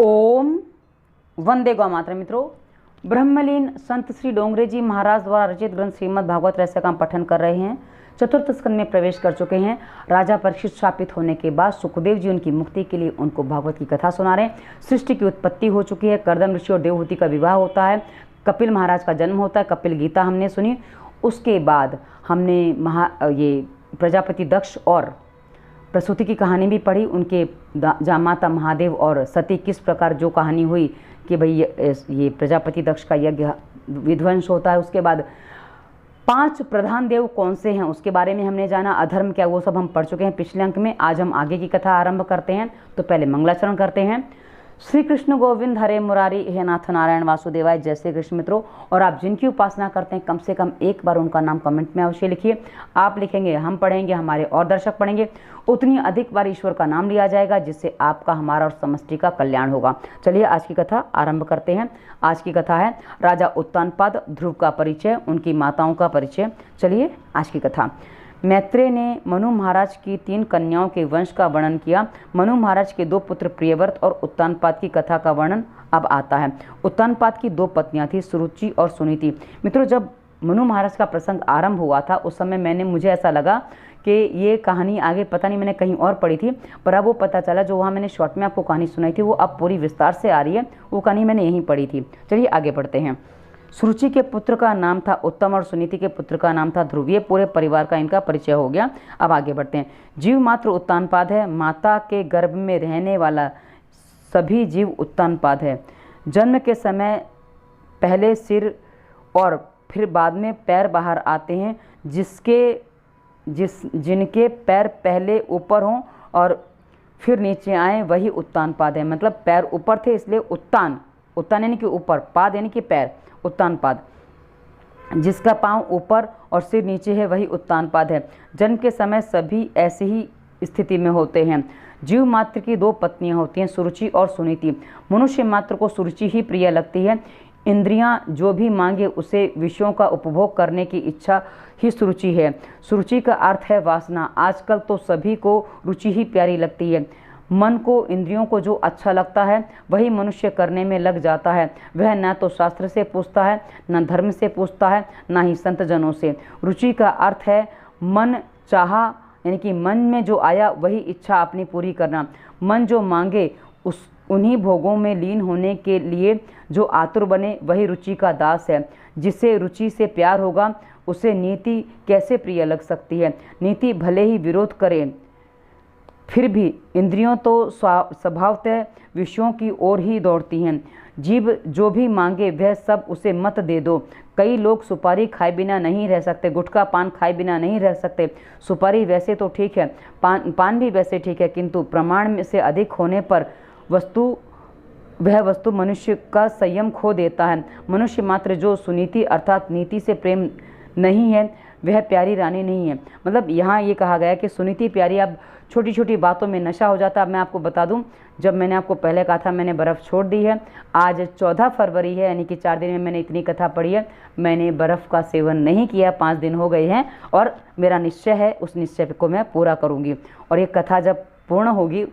ओम वंदे गौ मातरम। मित्रों, ब्रह्मलीन संत श्री डोंगरे जी महाराज द्वारा रचित ग्रंथ श्रीमद् भागवत रहस्य का हम पठन कर रहे हैं। चतुर्थ स्कंद में प्रवेश कर चुके हैं। राजा परीक्षित शापित होने के बाद सुखदेव जी उनकी मुक्ति के लिए उनको भागवत की कथा सुना रहे हैं। सृष्टि की उत्पत्ति हो चुकी है। कर्दम ऋषि और देवहूति का विवाह होता है। कपिल महाराज का जन्म होता है। कपिल गीता हमने सुनी। उसके बाद हमने ये प्रजापति दक्ष और प्रसूति की कहानी भी पढ़ी। उनके जामाता महादेव और सती किस प्रकार जो कहानी हुई कि भाई ये प्रजापति दक्ष का यज्ञ विध्वंस होता है। उसके बाद 5 प्रधान देव कौन से हैं उसके बारे में हमने जाना। अधर्म क्या, वो सब हम पढ़ चुके हैं पिछले अंक में। आज हम आगे की कथा आरंभ करते हैं। तो पहले मंगलाचरण करते हैं। श्री कृष्ण गोविंद हरे मुरारी हे नाथ नारायण वासुदेवाय। जय श्री कृष्ण। मित्रों, और आप जिनकी उपासना करते हैं कम से कम एक बार उनका नाम कमेंट में अवश्य लिखिए। आप लिखेंगे, हम पढ़ेंगे, हमारे और दर्शक पढ़ेंगे, उतनी अधिक बार ईश्वर का नाम लिया जाएगा, जिससे आपका, हमारा और समष्टि का कल्याण होगा। चलिए आज की कथा आरंभ करते हैं। आज की कथा है राजा उत्तानपाद, ध्रुव का परिचय, उनकी माताओं का परिचय। चलिए आज की कथा। मैत्रेय ने मनु महाराज की 3 कन्याओं के वंश का वर्णन किया। मनु महाराज के 2 पुत्र प्रियव्रत और उत्तानपाद की कथा का वर्णन अब आता है। उत्तानपाद की 2 पत्नियां थी, सुरुचि और सुनीति। मित्रों, जब मनु महाराज का प्रसंग आरंभ हुआ था उस समय मुझे ऐसा लगा कि ये कहानी आगे पता नहीं मैंने कहीं और पढ़ी थी, पर अब वो पता चला जो वहाँ मैंने शॉर्ट में आपको कहानी सुनाई थी वो अब पूरी विस्तार से आ रही है। वो कहानी मैंने यहीं पढ़ी थी। चलिए आगे बढ़ते हैं। सुरुचि के पुत्र का नाम था उत्तम और सुनीति के पुत्र का नाम था ध्रुव। ये पूरे परिवार का इनका परिचय हो गया। अब आगे बढ़ते हैं। जीव मात्र उत्तानपाद है। माता के गर्भ में रहने वाला सभी जीव उत्तानपाद है। जन्म के समय पहले सिर और फिर बाद में पैर बाहर आते हैं। जिनके पैर पहले ऊपर हों और फिर नीचे आए वही उत्तानपाद है। मतलब पैर ऊपर थे इसलिए उत्तान यानी कि ऊपर, पाद यानी कि पैर, उत्तानपाद। जिसका पांव ऊपर और सिर नीचे है वही उत्तानपाद है। जन्म के समय सभी ऐसी ही स्थिति में होते हैं। जीव मात्र की 2 पत्नियां होती हैं, सुरुचि और सुनीति। मनुष्य मात्र को सुरुचि ही प्रिय लगती है। इंद्रियां जो भी मांगे उसे विषयों का उपभोग करने की इच्छा ही सुरुचि है। सुरुचि का अर्थ है वासना। आजकल तो सभी को रुचि ही प्यारी लगती है। मन को, इंद्रियों को जो अच्छा लगता है वही मनुष्य करने में लग जाता है। वह न तो शास्त्र से पूछता है, न धर्म से पूछता है, न ही संत जनों से। रुचि का अर्थ है मन चाहा, यानी कि मन में जो आया वही इच्छा अपनी पूरी करना। मन जो मांगे उन्हीं भोगों में लीन होने के लिए जो आतुर बने वही रुचि का दास है। जिसे रुचि से प्यार होगा उसे नीति कैसे प्रिय लग सकती है। नीति भले ही विरोध करे फिर भी इंद्रियों तो स्वभावतः विषयों की ओर ही दौड़ती हैं। जीव जो भी मांगे वह सब उसे मत दे दो। कई लोग सुपारी खाए बिना नहीं रह सकते, गुटखा पान खाए बिना नहीं रह सकते। सुपारी वैसे तो ठीक है, पान भी वैसे ठीक है, किंतु प्रमाण में से अधिक होने पर वह वस्तु मनुष्य का संयम खो देता है। मनुष्य मात्र जो सुनीति अर्थात नीति से प्रेम नहीं है वह प्यारी रानी नहीं है। मतलब यहाँ ये कहा गया कि सुनीति प्यारी। अब छोटी छोटी बातों में नशा हो जाता है। अब मैं आपको बता दूं, जब मैंने आपको पहले कहा था मैंने बर्फ़ छोड़ दी है, आज 14 फरवरी है, यानी कि 4 दिन में मैंने इतनी कथा पढ़ी है। मैंने बर्फ़ का सेवन नहीं किया, 5 दिन हो गए हैं और मेरा निश्चय है उस निश्चय को मैं पूरा करूँगी। और ये कथा जब पूर्ण होगी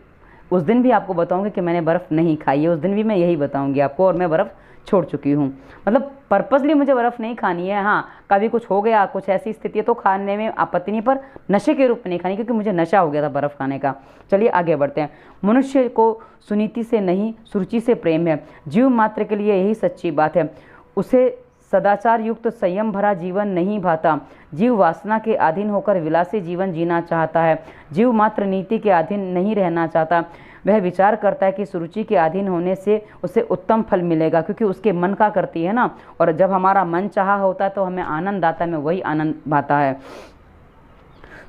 उस दिन भी आपको बताऊंगी कि मैंने बर्फ़ नहीं खाई है। उस दिन भी मैं यही बताऊंगी आपको, और मैं बर्फ़ छोड़ चुकी हूँ। मतलब पर्पसली मुझे बर्फ़ नहीं खानी है। हाँ, कभी कुछ हो गया, कुछ ऐसी स्थिति है तो खाने में आपत्ति नहीं, पर नशे के रूप में नहीं खानी, क्योंकि मुझे नशा हो गया था बर्फ़ खाने का। चलिए आगे बढ़ते हैं। मनुष्य को सुनीति से नहीं सुरुचि से प्रेम है। जीव मात्र के लिए यही सच्ची बात है। उसे सदाचार युक्त संयम भरा जीवन नहीं भाता। जीव वासना के अधीन होकर विलासी जीवन जीना चाहता है। जीव मात्र नीति के अधीन नहीं रहना चाहता। वह विचार करता है कि सुरुचि के अधीन होने से उसे उत्तम फल मिलेगा, क्योंकि उसके मन का करती है ना। और जब हमारा मन चाहा होता है तो हमें आनंद आता है, हमें वही आनंद भाता है।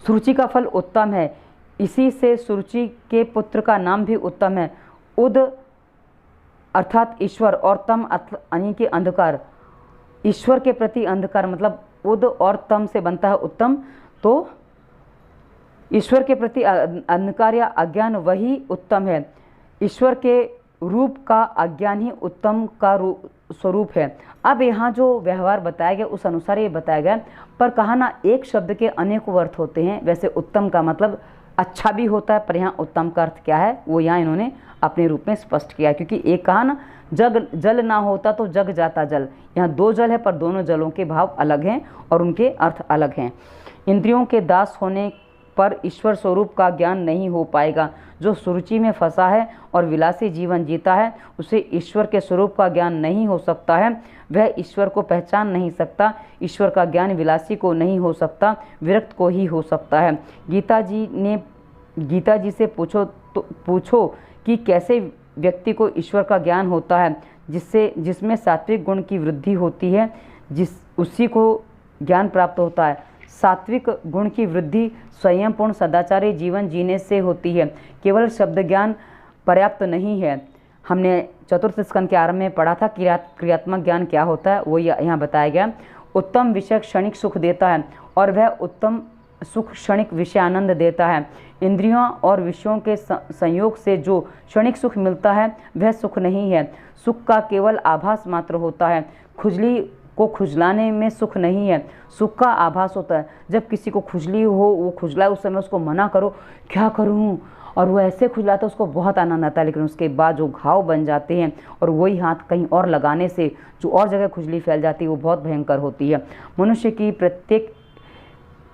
सुरुचि का फल उत्तम है। इसी से सुरुचि के पुत्र का नाम भी उत्तम है। उद अर्थात ईश्वर और तम यानी कि अंधकार। ईश्वर के प्रति अंधकार, मतलब उद और तम से बनता है उत्तम। तो ईश्वर के प्रति अंधकार या अज्ञान वही उत्तम है। ईश्वर के रूप का अज्ञान ही उत्तम का स्वरूप है। अब यहाँ जो व्यवहार बताया गया उस अनुसार ये बताया गया, पर कहा ना एक शब्द के अनेकों अर्थ होते हैं। वैसे उत्तम का मतलब अच्छा भी होता है, पर यहाँ उत्तम का अर्थ क्या है वो यहाँ इन्होंने अपने रूप में स्पष्ट किया। क्योंकि एक कहा ना, जग जल ना होता तो जग जाता जल। यहाँ दो जल है पर दोनों जलों के भाव अलग हैं और उनके अर्थ अलग हैं। इंद्रियों के दास होने पर ईश्वर स्वरूप का ज्ञान नहीं हो पाएगा। जो सुरुचि में फंसा है और विलासी जीवन जीता है उसे ईश्वर के स्वरूप का ज्ञान नहीं हो सकता है। वह ईश्वर को पहचान नहीं सकता। ईश्वर का ज्ञान विलासी को नहीं हो सकता, विरक्त को ही हो सकता है। गीता जी से पूछो कि कैसे व्यक्ति को ईश्वर का ज्ञान होता है, जिसमें सात्विक गुण की वृद्धि होती है, उसी को ज्ञान प्राप्त होता है। सात्विक गुण की वृद्धि संयमपूर्ण सदाचारी जीवन जीने से होती है। केवल शब्द ज्ञान पर्याप्त नहीं है। हमने चतुर्थ स्कंद के आरंभ में पढ़ा था क्रियात्मक ज्ञान क्या होता है, वो यहाँ बताया गया। उत्तम विषय क्षणिक सुख देता है और वह उत्तम सुख क्षणिक विषय आनंद देता है। इंद्रियों और विषयों के संयोग से जो क्षणिक सुख मिलता है वह सुख नहीं है। सुख का केवल आभास मात्र होता है। खुजली को खुजलाने में सुख नहीं है, सुख का आभास होता है। जब किसी को खुजली हो, वो खुजला है, उस समय उसको मना करो क्या करूं, और वो ऐसे खुजलाता है, उसको बहुत आनंद आता है। लेकिन उसके बाद जो घाव बन जाते हैं और वही हाथ कहीं और लगाने से जो और जगह खुजली फैल जाती है वो बहुत भयंकर होती है। मनुष्य की प्रत्येक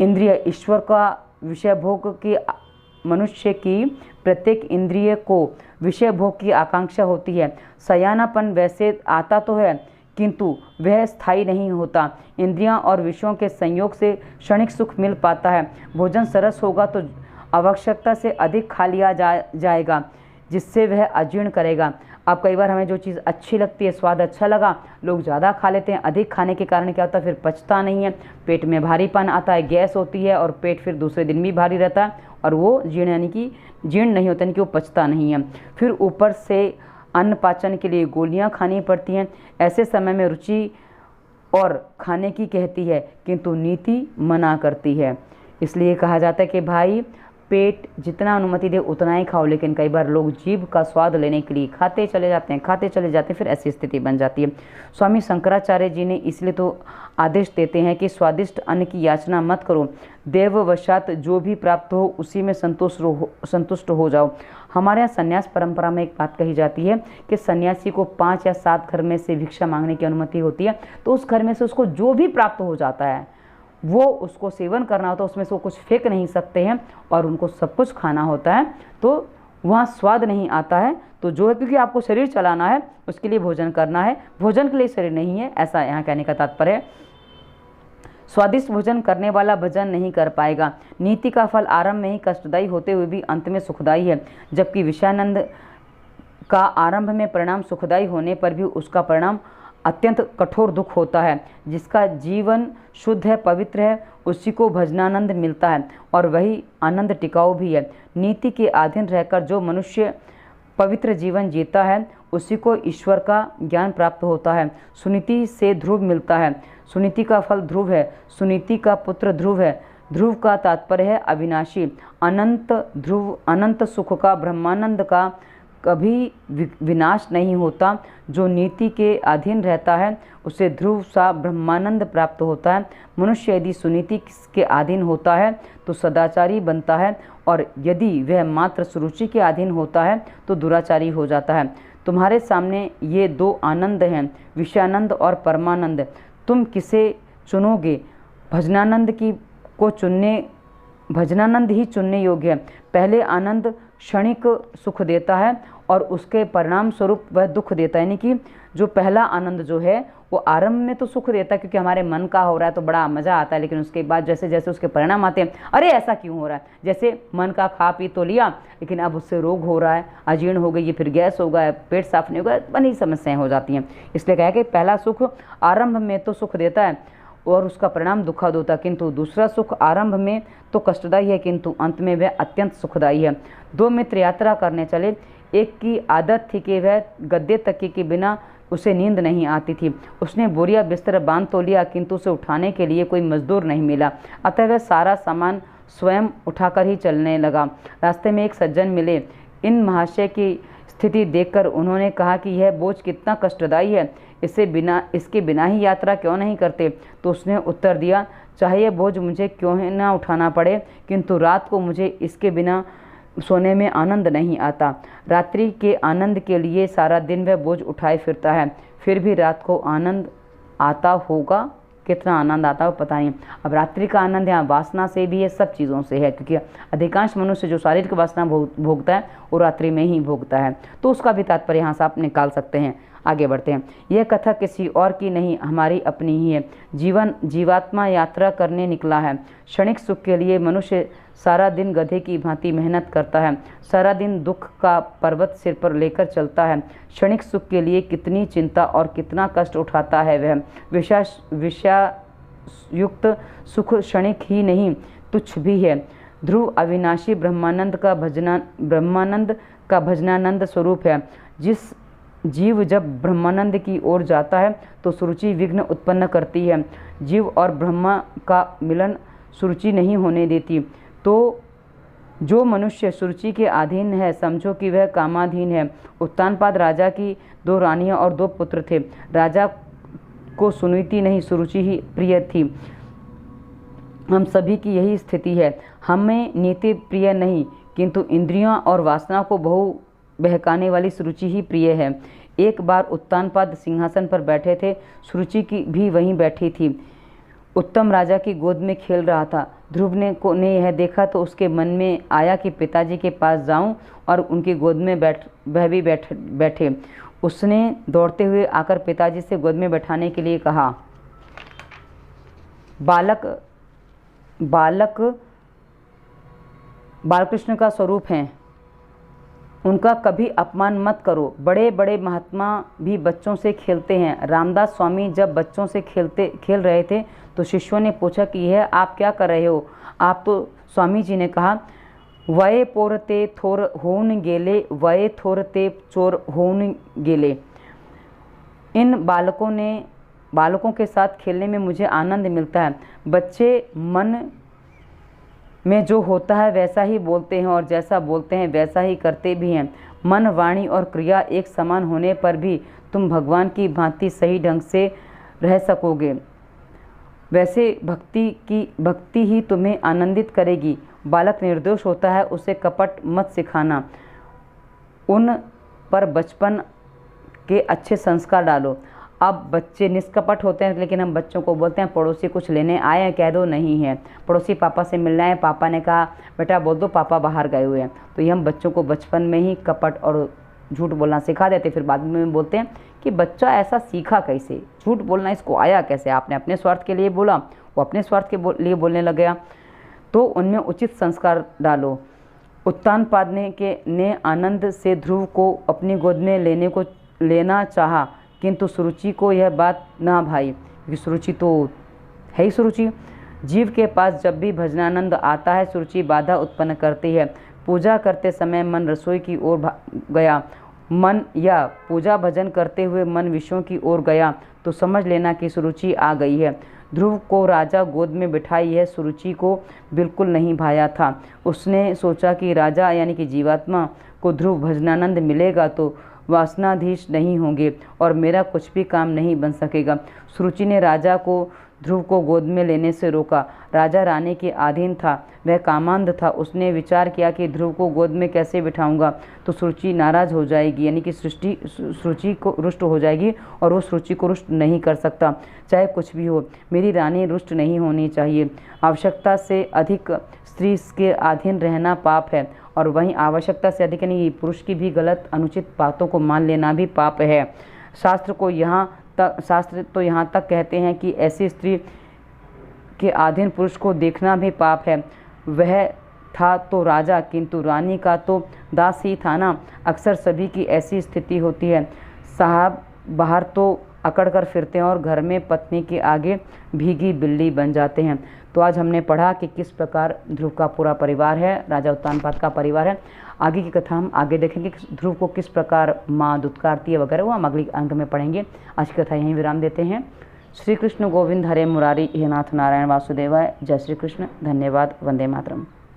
इंद्रिय ईश्वर का विषय भोग की मनुष्य की प्रत्येक इंद्रिय को विषय भोग की आकांक्षा होती है। सयानापन वैसे आता तो है किंतु वह स्थायी नहीं होता। इंद्रियां और विषयों के संयोग से क्षणिक सुख मिल पाता है। भोजन सरस होगा तो आवश्यकता से अधिक खा लिया जाएगा, जिससे वह अजीर्ण करेगा। अब कई बार हमें जो चीज़ अच्छी लगती है, स्वाद अच्छा लगा, लोग ज़्यादा खा लेते हैं। अधिक खाने के कारण क्या होता है, फिर पचता नहीं है, पेट में भारीपन आता है, गैस होती है और पेट फिर दूसरे दिन भी भारी रहता है और वो जीर्ण यानी कि जीर्ण नहीं होता, यानी कि वो पचता नहीं है। फिर ऊपर से अन्न पाचन के लिए गोलियां खानी पड़ती हैं। ऐसे समय में रुचि और खाने की कहती है किंतु नीति मना करती है। इसलिए कहा जाता है कि भाई पेट जितना अनुमति दे उतना ही खाओ, लेकिन कई बार लोग जीभ का स्वाद लेने के लिए खाते चले जाते हैं, फिर ऐसी स्थिति बन जाती है। स्वामी शंकराचार्य जी ने इसलिए तो आदेश देते हैं कि स्वादिष्ट अन्न की याचना मत करो, देववशात जो भी प्राप्त हो उसी में संतुष्ट हो जाओ। हमारे यहाँ संन्यास परंपरा में एक बात कही जाती है कि सन्यासी को 5 या 7 घर में से भिक्षा मांगने की अनुमति होती है, तो उस घर में से उसको जो भी प्राप्त हो जाता है वो उसको सेवन करना होता है, उसमें से वो कुछ फेंक नहीं सकते हैं और उनको सब कुछ खाना होता है, तो वहाँ स्वाद नहीं आता है। तो जो है, क्योंकि आपको शरीर चलाना है उसके लिए भोजन करना है, भोजन के लिए शरीर नहीं है, ऐसा यहाँ कहने का तात्पर्य है। स्वादिष्ट भोजन करने वाला भजन नहीं कर पाएगा। नीति का फल आरंभ में ही कष्टदायी होते हुए भी अंत में सुखदायी है, जबकि विषयानंद का आरंभ में परिणाम सुखदायी होने पर भी उसका परिणाम अत्यंत कठोर दुख होता है। जिसका जीवन शुद्ध है, पवित्र है, उसी को भजनानंद मिलता है और वही आनंद टिकाऊ भी है। नीति के अधीन रहकर जो मनुष्य पवित्र जीवन जीता है उसी को ईश्वर का ज्ञान प्राप्त होता है। सुनीति से ध्रुव मिलता है, सुनीति का फल ध्रुव है, सुनीति का पुत्र ध्रुव है। ध्रुव का तात्पर्य है अविनाशी, अनंत ध्रुव, अनंत सुख का, ब्रह्मानंद का कभी विनाश नहीं होता। जो नीति के अधीन रहता है उसे ध्रुव सा ब्रह्मानंद प्राप्त होता है। मनुष्य यदि सुनीति के अधीन होता है तो सदाचारी बनता है और यदि वह मात्र सुरुचि के अधीन होता है तो दुराचारी हो जाता है। तुम्हारे सामने ये 2 आनंद हैं, विषयानंद और परमानंद। तुम किसे चुनोगे? भजनानंद ही चुनने योग्य है। पहले आनंद क्षणिक सुख देता है और उसके परिणाम स्वरूप वह दुख देता है। यानी कि जो पहला आनंद जो है वो आरंभ में तो सुख देता है क्योंकि हमारे मन का हो रहा है तो बड़ा मज़ा आता है, लेकिन उसके बाद जैसे जैसे उसके परिणाम आते हैं, अरे ऐसा क्यों हो रहा है, जैसे मन का खा पी तो लिया लेकिन अब उससे रोग हो रहा है, अजीर्ण हो गई, फिर गैस हो गया, पेट साफ नहीं होगा, बड़ी समस्याएं हो जाती हैं। इसलिए कहा कि पहला सुख आरंभ में तो सुख देता है और उसका परिणाम दुखद होता है, किंतु दूसरा सुख आरंभ में तो कष्टदायी है किंतु अंत में वह अत्यंत सुखदायी है। 2 मित्र यात्रा करने चले। एक की आदत थी कि वह गद्दे तकिए के बिना उसे नींद नहीं आती थी। उसने बोरिया बिस्तर बांध तो लिया किंतु उसे उठाने के लिए कोई मजदूर नहीं मिला, अतः वह सारा सामान स्वयं उठाकर ही चलने लगा। रास्ते में एक सज्जन मिले। इन महाशय की स्थिति देखकर उन्होंने कहा कि यह बोझ कितना कष्टदायी है, इसके बिना ही यात्रा क्यों नहीं करते। तो उसने उत्तर दिया, चाहे यह बोझ मुझे क्यों ना उठाना पड़े, किंतु रात को मुझे इसके बिना सोने में आनंद नहीं आता। रात्रि के आनंद के लिए सारा दिन वह बोझ उठाए फिरता है, फिर भी रात को आनंद आता होगा। कितना आनंद आता हो पता नहीं। अब रात्रि का आनंद यहाँ वासना से भी है, सब चीज़ों से है, क्योंकि अधिकांश मनुष्य जो शारीरिक वासना भोगता है वो रात्रि में ही भोगता है। तो उसका भी तात्पर्य यहाँ से आप निकाल सकते हैं। आगे बढ़ते हैं। यह कथा किसी और की नहीं, हमारी अपनी ही है। जीवात्मा यात्रा करने निकला है। क्षणिक सुख के लिए मनुष्य सारा दिन गधे की भांति मेहनत करता है, सारा दिन दुख का पर्वत सिर पर लेकर चलता है। क्षणिक सुख के लिए कितनी चिंता और कितना कष्ट उठाता है वह। विषयुक्त सुख क्षणिक ही नहीं, तुच्छ भी है। ध्रुव अविनाशी ब्रह्मानंद का भजनानंद स्वरूप है। जिस जीव जब ब्रह्मानंद की ओर जाता है तो सुरुचि विघ्न उत्पन्न करती है। जीव और ब्रह्मा का मिलन सुरुचि नहीं होने देती। तो जो मनुष्य सुरुचि के अधीन है, समझो कि वह कामाधीन है। उत्तानपाद राजा की 2 रानियां और 2 पुत्र थे। राजा को सुनीति नहीं, सुरुचि ही प्रिय थी। हम सभी की यही स्थिति है। हमें नीति प्रिय नहीं, किंतु इंद्रियों और वासना को बहु बहकाने वाली सुरुचि ही प्रिय है। एक बार उत्तानपाद सिंहासन पर बैठे थे, सुरुचि की भी वहीं बैठी थी। उत्तम राजा की गोद में खेल रहा था। ध्रुव ने यह देखा तो उसके मन में आया कि पिताजी के पास जाऊं और उनकी गोद में वह भी बैठे। उसने दौड़ते हुए आकर पिताजी से गोद में बैठाने के लिए कहा। बालकृष्ण का स्वरूप हैं, उनका कभी अपमान मत करो। बड़े बड़े महात्मा भी बच्चों से खेलते हैं। रामदास स्वामी जब बच्चों से खेल रहे थे तो शिष्यों ने पूछा कि यह आप क्या कर रहे हो। आप तो स्वामी जी ने कहा, वये पोरते थोर होन गेले, वये थोरते चोर होन गेले। इन बालकों के साथ खेलने में मुझे आनंद मिलता है। बच्चे मन में जो होता है वैसा ही बोलते हैं और जैसा बोलते हैं वैसा ही करते भी हैं। मन, वाणी और क्रिया एक समान होने पर भी तुम भगवान की भांति सही ढंग से रह सकोगे। वैसे भक्ति ही तुम्हें आनंदित करेगी। बालक निर्दोष होता है, उसे कपट मत सिखाना। उन पर बचपन के अच्छे संस्कार डालो। अब बच्चे निष्कपट होते हैं, लेकिन हम बच्चों को बोलते हैं पड़ोसी कुछ लेने आए हैं, कह दो नहीं है। पड़ोसी पापा से मिलना है, पापा ने कहा बेटा बोल दो पापा बाहर गए हुए हैं। तो ये हम बच्चों को बचपन में ही कपट और झूठ बोलना सिखा देते। फिर बाद में बोलते हैं कि बच्चा ऐसा सीखा कैसे, झूठ बोलना इसको आया कैसे। आपने अपने स्वार्थ के लिए बोला, वो अपने स्वार्थ के लिए बोलने लग गया। तो उनमें उचित संस्कार डालो। उत्तानपाद ने आनंद से ध्रुव को अपनी गोद में लेना चाहा, किंतु सुरुचि को यह बात ना भाई, क्योंकि सुरुचि तो है ही सुरुचि। जीव के पास जब भी भजनानंद आता है, सुरुचि बाधा उत्पन्न करती है। पूजा करते समय मन रसोई की ओर गया, मन या पूजा भजन करते हुए मन विषयों की ओर गया तो समझ लेना कि सुरुचि आ गई है। ध्रुव को राजा गोद में बिठाई यह सुरुचि को बिल्कुल नहीं भाया था। उसने सोचा कि राजा यानी कि जीवात्मा को ध्रुव भजनानंद मिलेगा तो वासनाधीश नहीं होंगे और मेरा कुछ भी काम नहीं बन सकेगा। सुरुचि ने राजा को ध्रुव को गोद में लेने से रोका। राजा रानी के अधीन था, वह कामांध था। उसने विचार किया कि ध्रुव को गोद में कैसे बिठाऊंगा तो सुरुचि नाराज हो जाएगी, यानी कि सुरुचि को रुष्ट हो जाएगी और वो सुरुचि को रुष्ट नहीं कर सकता। चाहे कुछ भी हो, मेरी रानी रुष्ट नहीं होनी चाहिए। आवश्यकता से अधिक स्त्री के अधीन रहना पाप है, और वहीं आवश्यकता से अधिक यानी पुरुष की भी गलत अनुचित बातों को मान लेना भी पाप है। शास्त्र तो यहाँ तक कहते हैं कि ऐसी स्त्री के अधीन पुरुष को देखना भी पाप है। वह था तो राजा, किंतु रानी का तो दास ही था ना। अक्सर सभी की ऐसी स्थिति होती है। साहब बाहर तो अकड़ कर फिरते हैं और घर में पत्नी के आगे भीगी बिल्ली बन जाते हैं। तो आज हमने पढ़ा कि किस प्रकार ध्रुव का पूरा परिवार है, राजा उत्तानपाद का परिवार है। आगे की कथा हम आगे देखेंगे कि ध्रुव को किस प्रकार माँ दुत्कारती है वगैरह, वो हम अगले अंक में पढ़ेंगे। आज की कथा यहीं विराम देते हैं। श्री कृष्ण गोविंद हरे मुरारी हे नाथ नारायण वासुदेवाय। जय श्री कृष्ण। धन्यवाद। वंदे मातरम।